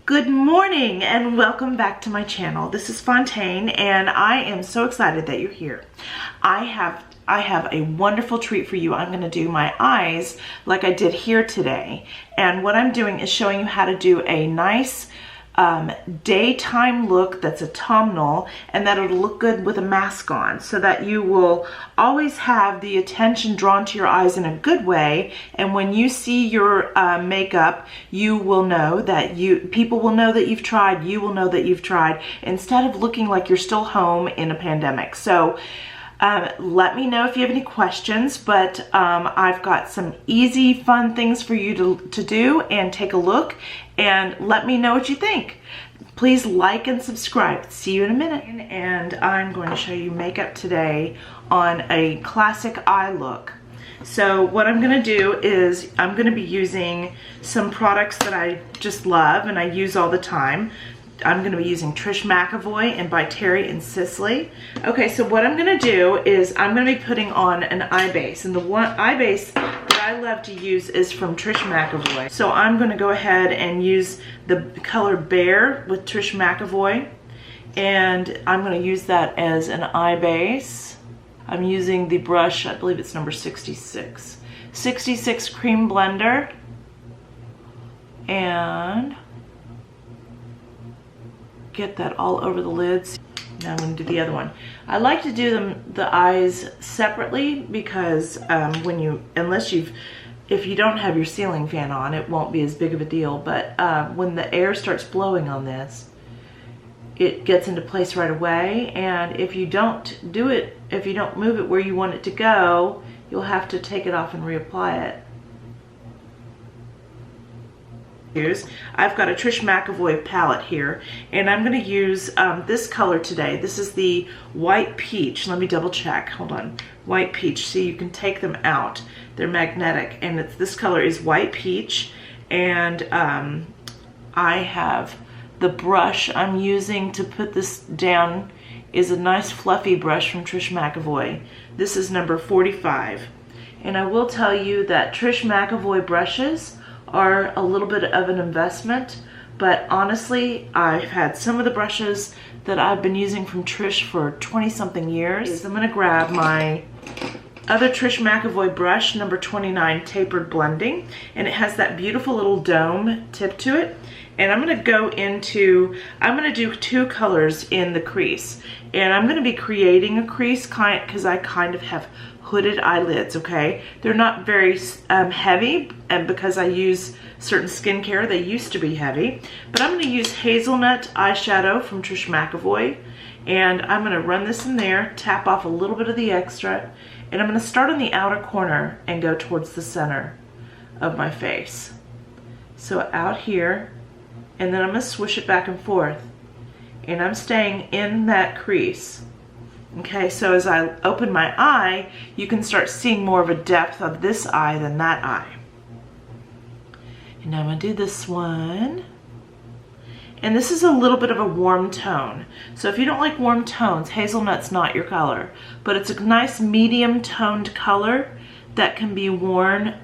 Good morning and welcome back to my channel. This is Fontaine and I am so excited that you're here. I have a wonderful treat for you. I'm going to do my eyes like I did here today. And what I'm doing is showing you how to do a nice daytime look that's autumnal and that it'll look good with a mask on, so that you will always have the attention drawn to your eyes in a good way. And when you see your makeup, you will know that people will know that you've tried, you will know that you've tried, instead of looking like you're still home in a pandemic. So let me know if you have any questions, but I've got some easy, fun things for you to do and take a look, and let me know what you think. Please like and subscribe. See you in a minute. And I'm going to show you makeup today on a classic eye look. So what I'm going to do is I'm going to be using some products that I just love and I use all the time. I'm going to be using Trish McEvoy and by Terry and Sisley. Okay, so what I'm going to do is I'm going to be putting on an eye base, and the one eye base that I love to use is from Trish McEvoy. So I'm going to go ahead and use the color Bear with Trish McEvoy, and I'm going to use that as an eye base. I'm using the brush, I believe it's number 66. 66 Cream Blender, and get that all over the lids. Now I'm going to do the other one. I like to do the eyes separately because if you don't have your ceiling fan on, it won't be as big of a deal. But when the air starts blowing on this, it gets into place right away. And if you don't move it where you want it to go, you'll have to take it off and reapply it. I've got a Trish McEvoy palette here, and I'm going to use this color today. This is the White Peach. Let me double check. Hold on. White Peach. See, you can take them out. They're magnetic, and this color is White Peach. And I have the brush I'm using to put this down is a nice fluffy brush from Trish McEvoy. This is number 45. And I will tell you that Trish McEvoy brushes are a little bit of an investment, but honestly, I've had some of the brushes that I've been using from Trish for 20-something years. I'm going to grab my other Trish McEvoy brush, number 29 Tapered Blending, and it has that beautiful little dome tip to it. And I'm going to do two colors in the crease, and I'm going to be creating a crease because I kind of have hooded eyelids, okay? They're not very heavy, and because I use certain skincare, they used to be heavy. But I'm going to use Hazelnut eyeshadow from Trish McEvoy, and I'm going to run this in there, tap off a little bit of the extra, and I'm going to start on the outer corner and go towards the center of my face. So out here, and then I'm going to swish it back and forth, and I'm staying in that crease. Okay, so as I open my eye, you can start seeing more of a depth of this eye than that eye. And now I'm going to do this one. And this is a little bit of a warm tone. So if you don't like warm tones, hazelnut's not your color. But it's a nice medium toned color that can be worn.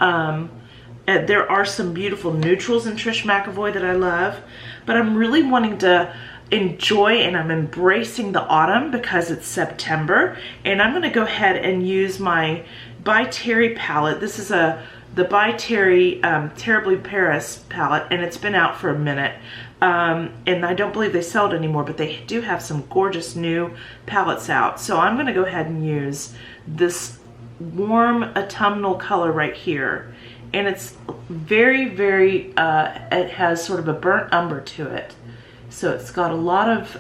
There are some beautiful neutrals in Trish McEvoy that I love. But I'm really wanting to enjoy, and I'm embracing the autumn because it's September, and I'm going to go ahead and use my By Terry palette. This is the By Terry Terribly Paris palette, and it's been out for a minute, and I don't believe they sell it anymore, but they do have some gorgeous new palettes out. So I'm going to go ahead and use this warm autumnal color right here, and it's very, very, it has sort of a burnt umber to it. So it's got a lot of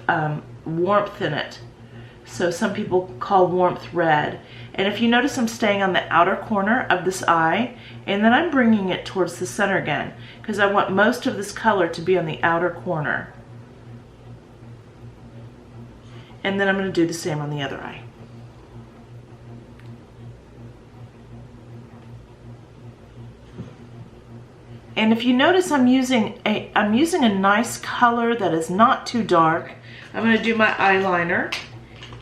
warmth in it. So some people call warmth red. And if you notice, I'm staying on the outer corner of this eye, and then I'm bringing it towards the center again, because I want most of this color to be on the outer corner. And then I'm going to do the same on the other eye. And if you notice, I'm using a nice color that is not too dark. I'm going to do my eyeliner,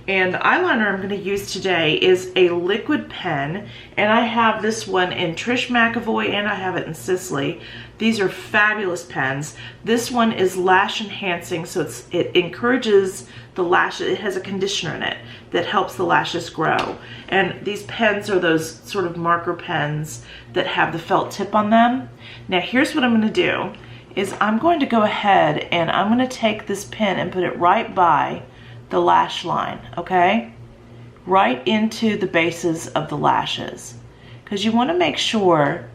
And the eyeliner I'm going to use today is a liquid pen, and I have this one in Trish McAvoy and I have it in Sicily. These are fabulous pens. This one is lash enhancing, so it encourages the lashes. It has a conditioner in it that helps the lashes grow. And these pens are those sort of marker pens that have the felt tip on them. Now here's what I'm going to do, is I'm going to go ahead and I'm going to take this pen and put it right by the lash line, okay? Right into the bases of the lashes. Because you want to make sure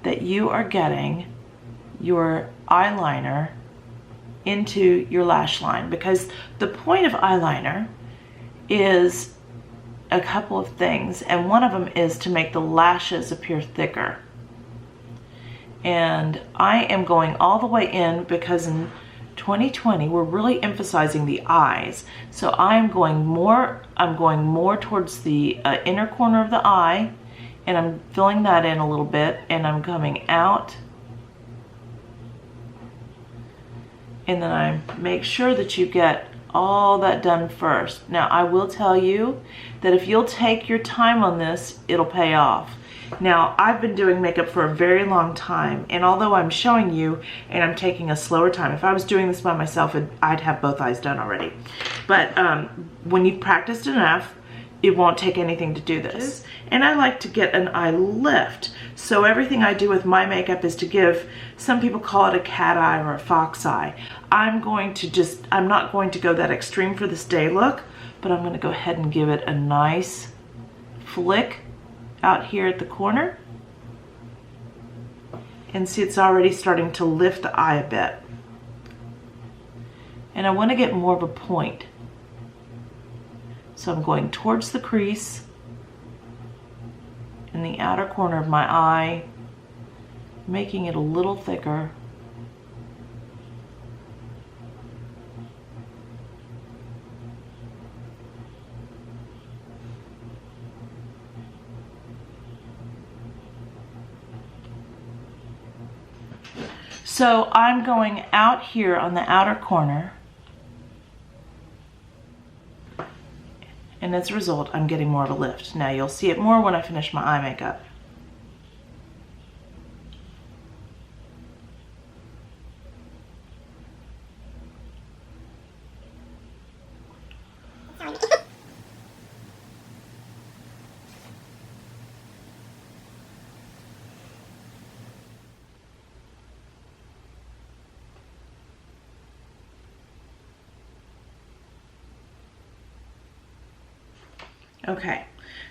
that you are getting your eyeliner into your lash line, because the point of eyeliner is a couple of things, and one of them is to make the lashes appear thicker. And I am going all the way in because in 2020 we're really emphasizing the eyes, so I'm going more towards the inner corner of the eye, and I'm filling that in a little bit, and I'm coming out, and then I make sure that you get all that done first. Now I will tell you that if you'll take your time on this, it'll pay off. Now, I've been doing makeup for a very long time, and although I'm showing you and I'm taking a slower time, if I was doing this by myself, I'd have both eyes done already. But when you've practiced enough, it won't take anything to do this. And I like to get an eye lift. So everything I do with my makeup is to give, some people call it a cat eye or a fox eye. I'm not going to go that extreme for this day look, but I'm going to go ahead and give it a nice flick out here at the corner, and see it's already starting to lift the eye a bit. And I want to get more of a point, so I'm going towards the crease in the outer corner of my eye, making it a little thicker. So I'm going out here on the outer corner, and as a result, I'm getting more of a lift. Now you'll see it more when I finish my eye makeup. Okay,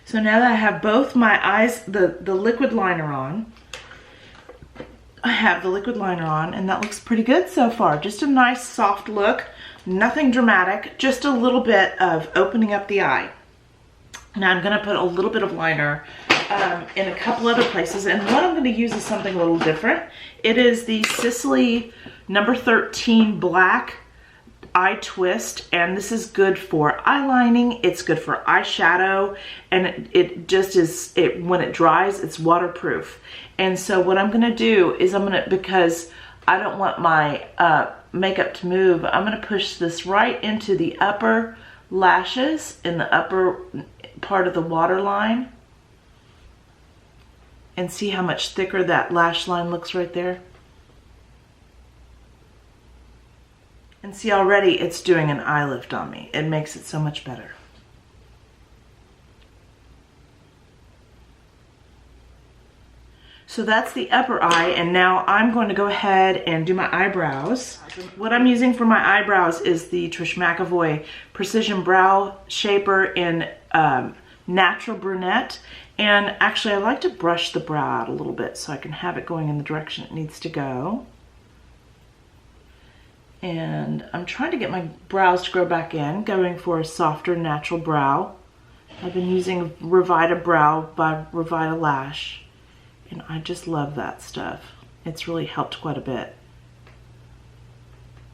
so now that I have both my eyes, the liquid liner on, I have the liquid liner on, and that looks pretty good so far. Just a nice soft look, nothing dramatic, just a little bit of opening up the eye. Now I'm going to put a little bit of liner in a couple other places, and what I'm going to use is something a little different. It is the Sicily number 13 black eye twist, and this is good for eyelining, it's good for eyeshadow, and it just is, when it dries, it's waterproof. And so what I'm gonna do is because I don't want my makeup to move, I'm gonna push this right into the upper lashes in the upper part of the waterline, and see how much thicker that lash line looks right there. And see, already it's doing an eye lift on me. It makes it so much better. So that's the upper eye, and now I'm going to go ahead and do my eyebrows. What I'm using for my eyebrows is the Trish McAvoy Precision Brow Shaper in Natural Brunette. And actually, I like to brush the brow out a little bit so I can have it going in the direction it needs to go. And I'm trying to get my brows to grow back in, going for a softer natural brow. I've been using Revita Brow by Revita Lash, and I just love that stuff. It's really helped quite a bit.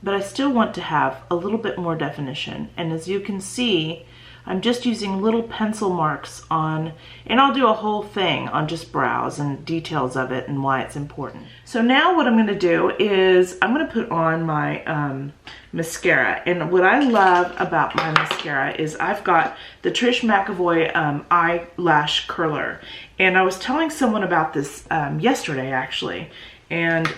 But I still want to have a little bit more definition, and as you can see, I'm just using little pencil marks on, and I'll do a whole thing on just brows and details of it and why it's important. So now what I'm going to do is I'm going to put on my mascara. And what I love about my mascara is I've got the Trish McEvoy eyelash curler. And I was telling someone about this yesterday actually. And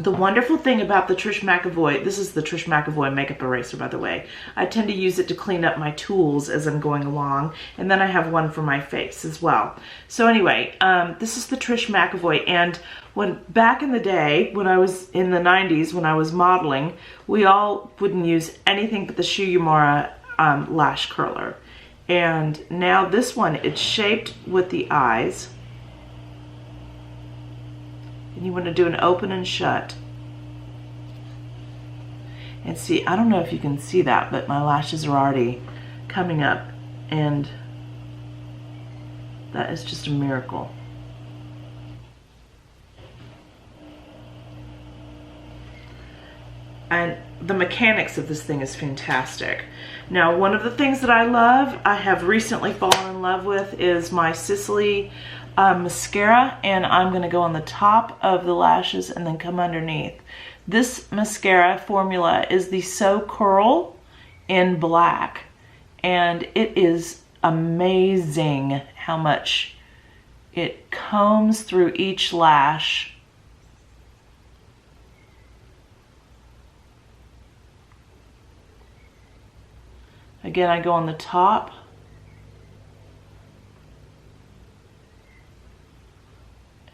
the wonderful thing about the Trish McEvoy, this is the Trish McEvoy makeup eraser, by the way. I tend to use it to clean up my tools as I'm going along, and then I have one for my face as well. So anyway, this is the Trish McEvoy, and when back in the day, when I was in the 90s, when I was modeling, we all wouldn't use anything but the Shu Uemura lash curler. And now this one, it's shaped with the eyes. And you want to do an open and shut. And see, I don't know if you can see that, but my lashes are already coming up, and that is just a miracle. And the mechanics of this thing is fantastic. Now, one of the things that I love, I have recently fallen in love with, is my Sicily mascara, and I'm going to go on the top of the lashes and then come underneath. This mascara formula is the So Curl in black, and it is amazing how much it combs through each lash. Again, I go on the top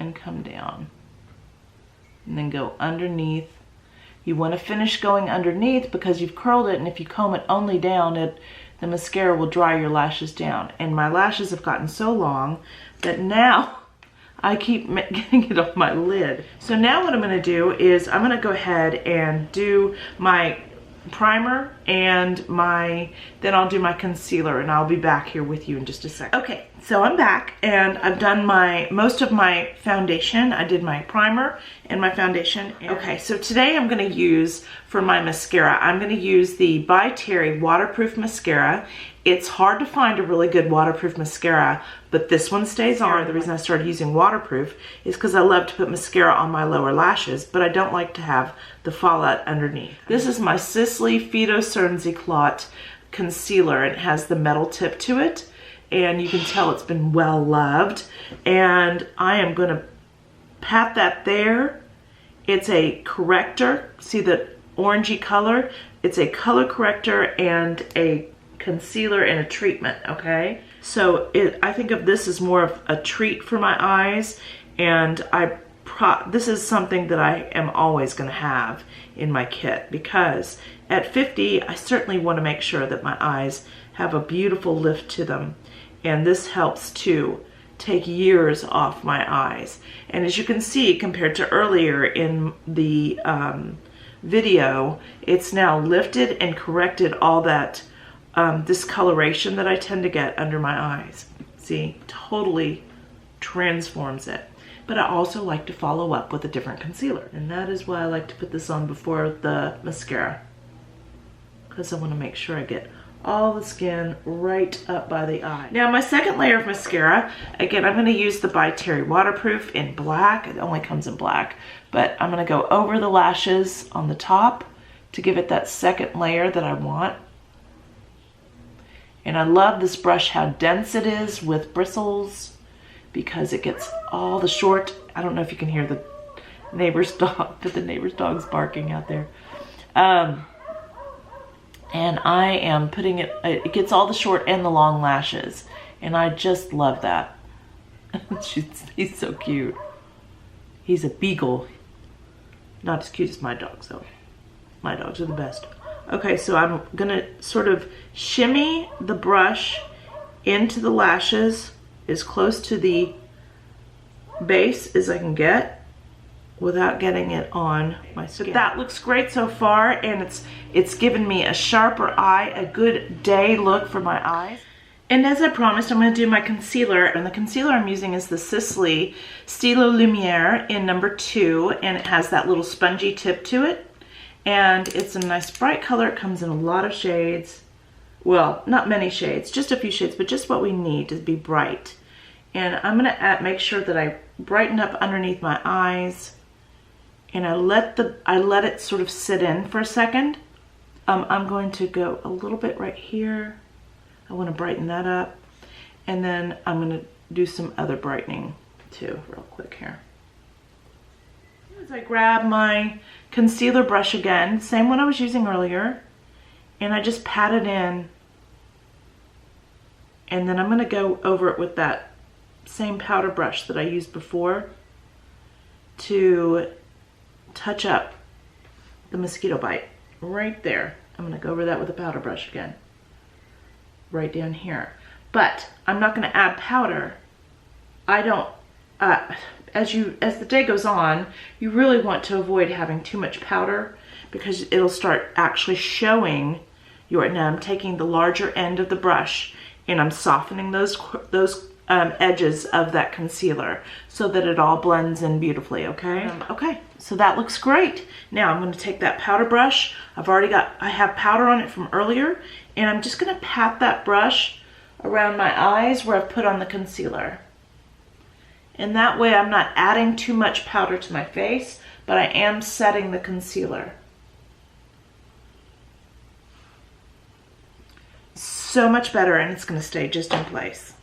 and come down, and then go underneath. You want to finish going underneath because you've curled it, and if you comb it only down, the mascara will dry your lashes down. And my lashes have gotten so long that now I keep getting it off my lid. So now what I'm going to do is I'm going to go ahead and do my primer and then I'll do my concealer, and I'll be back here with you in just a second. Okay, so I'm back, and I've done most of my foundation. I did my primer and my foundation. Okay, so today I'm going to use, for my mascara, I'm going to use the By Terry waterproof mascara. It's hard to find a really good waterproof mascara, but this one stays on. The reason I started using waterproof is because I love to put mascara on my lower lashes, but I don't like to have the fallout underneath. This is my Sicily Fido Clot concealer. It has the metal tip to it, and you can tell it's been well loved. And I am going to pat that there. It's a corrector. See the orangey color? It's a color corrector and a concealer and a treatment, okay? So I think of this as more of a treat for my eyes, and this is something that I am always going to have in my kit, because at 50 I certainly want to make sure that my eyes have a beautiful lift to them, and this helps to take years off my eyes. And as you can see, compared to earlier in the video, it's now lifted and corrected all that discoloration that I tend to get under my eyes. See, totally transforms it. But I also like to follow up with a different concealer, and that is why I like to put this on before the mascara, because I want to make sure I get all the skin right up by the eye. Now my second layer of mascara, again, I'm going to use the By Terry waterproof in black. It only comes in black, but I'm going to go over the lashes on the top to give it that second layer that I want. And I love this brush, how dense it is with bristles, because it gets all the short, I don't know if you can hear the neighbor's dog, but the neighbor's dog's barking out there. And I am putting it gets all the short and the long lashes. And I just love that. He's so cute. He's a beagle. Not as cute as my dogs though. My dogs are the best. Okay, so I'm gonna sort of shimmy the brush into the lashes as close to the base as I can get without getting it on my skin. But that looks great so far, and it's given me a sharper eye, a good day look for my eyes. And as I promised, I'm going to do my concealer, and the concealer I'm using is the Sicily Stilo Lumiere in number 2, and it has that little spongy tip to it, and it's a nice bright color. It comes in a lot of shades. well, not many shades, just a few shades, but just what we need to be bright. And I'm gonna make sure that I brighten up underneath my eyes, and I let it sort of sit in for a second. I'm going to go a little bit right here. I want to brighten that up, and then I'm going to do some other brightening too, real quick here. As I grab my concealer brush again, same one I was using earlier, and I just pat it in, and then I'm going to go over it with that same powder brush that I used before to touch up the mosquito bite right there. I'm going to go over that with a powder brush again, right down here. But I'm not going to add powder. I don't, as the day goes on, you really want to avoid having too much powder because it'll start actually showing your, now I'm taking the larger end of the brush and I'm softening those edges of that concealer so that it all blends in beautifully, okay? Okay, so that looks great. Now I'm going to take that powder brush. I have powder on it from earlier, and I'm just going to pat that brush around my eyes where I've put on the concealer. And that way I'm not adding too much powder to my face, but I am setting the concealer. So much better, and it's going to stay just in place.